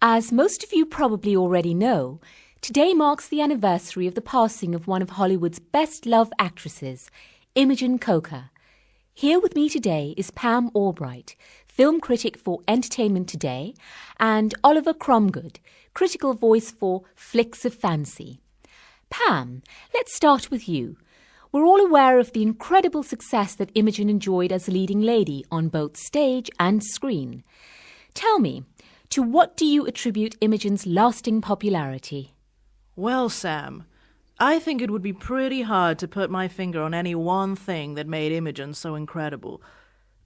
As most of you probably already know, today marks the anniversary of the passing of one of Hollywood's best-loved actresses, Imogen Coca. Here with me today is Pam Albright, film critic for Entertainment Today, and Oliver Cromgood, critical voice for Flicks of Fancy. Pam, let's start with you. We're all aware of the incredible success that Imogen enjoyed as a leading lady on both stage and screen. Tell me, to what do you attribute Imogen's lasting popularity? Well, Sam, I think it would be pretty hard to put my finger on any one thing that made Imogen so incredible.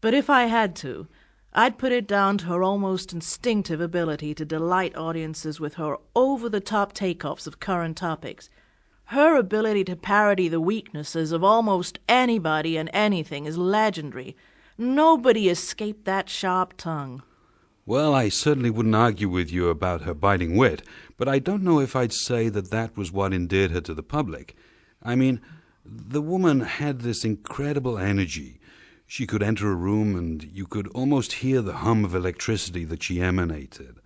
But if I had to, I'd put it down to her almost instinctive ability to delight audiences with her over-the-top takeoffs of current topics. Her ability to parody the weaknesses of almost anybody and anything is legendary. Nobody escaped that sharp tongue. Well, I certainly wouldn't argue with you about her biting wit, but I don't know if I'd say that was what endeared her to the public. I mean, the woman had this incredible energy. She could enter a room and you could almost hear the hum of electricity that she emanated.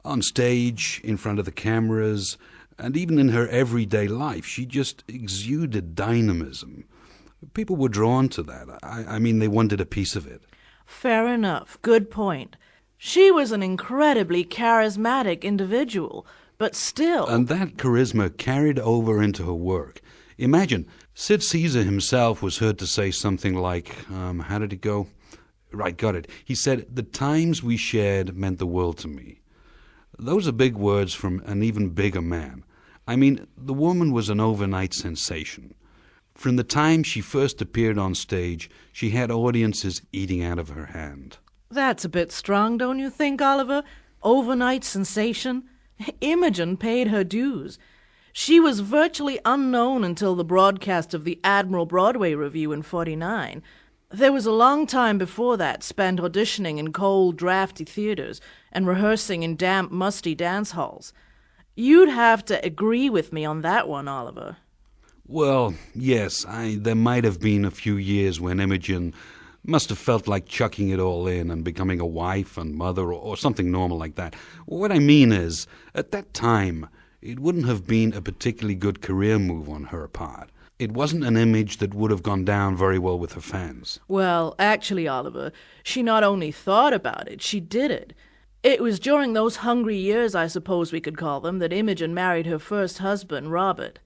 On stage, in front of the cameras, and even in her everyday life, she just exuded dynamism. People were drawn to that. I mean, they wanted a piece of it. Fair enough. Good point. She was an incredibly charismatic individual, but still... And that charisma carried over into her work. Imagine, Sid Caesar himself was heard to say something like, how did it go? Right, got it. He said, "The times we shared meant the world to me." Those are big words from an even bigger man. I mean, the woman was an overnight sensation. From the time she first appeared on stage, she had audiences eating out of her hand. That's a bit strong, don't you think, Oliver? Overnight sensation? Imogen paid her dues. She was virtually unknown until the broadcast of the Admiral Broadway Revue in '49. There was a long time before that spent auditioning in cold, drafty theaters and rehearsing in damp, musty dance halls. You'd have to agree with me on that one, Oliver. Well, yes, there might have been a few years when Imogen must have felt like chucking it all in and becoming a wife and mother or something normal like that. What I mean is, at that time, it wouldn't have been a particularly good career move on her part. It wasn't an image that would have gone down very well with her fans. Well, actually, Oliver, she not only thought about it, she did it. It was during those hungry years, I suppose we could call them, that Imogen married her first husband, Robert.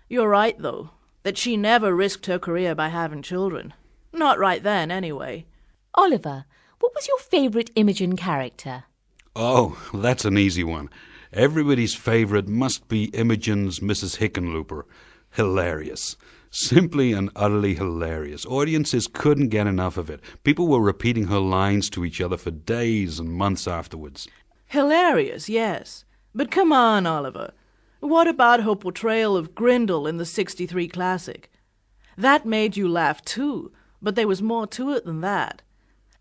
You're right, though, that she never risked her career by having children. Not right then, anyway. Oliver, what was your favourite Imogen character? Oh, that's an easy one. Everybody's favourite must be Imogen's Mrs. Hickenlooper. Hilarious. Simply and utterly hilarious. Audiences couldn't get enough of it. People were repeating her lines to each other for days and months afterwards. Hilarious, yes. But come on, Oliver. What about her portrayal of Grindle in the '63 classic? That made you laugh too, but there was more to it than that.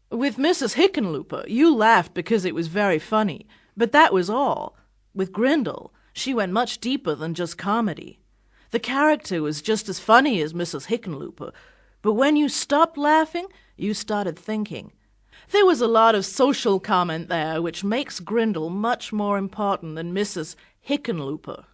With Mrs. Hickenlooper, you laughed because it was very funny, but that was all. With Grindle, she went much deeper than just comedy. The character was just as funny as Mrs. Hickenlooper, but when you stopped laughing, you started thinking. There was a lot of social comment there which makes Grindle much more important than Mrs. Hickenlooper.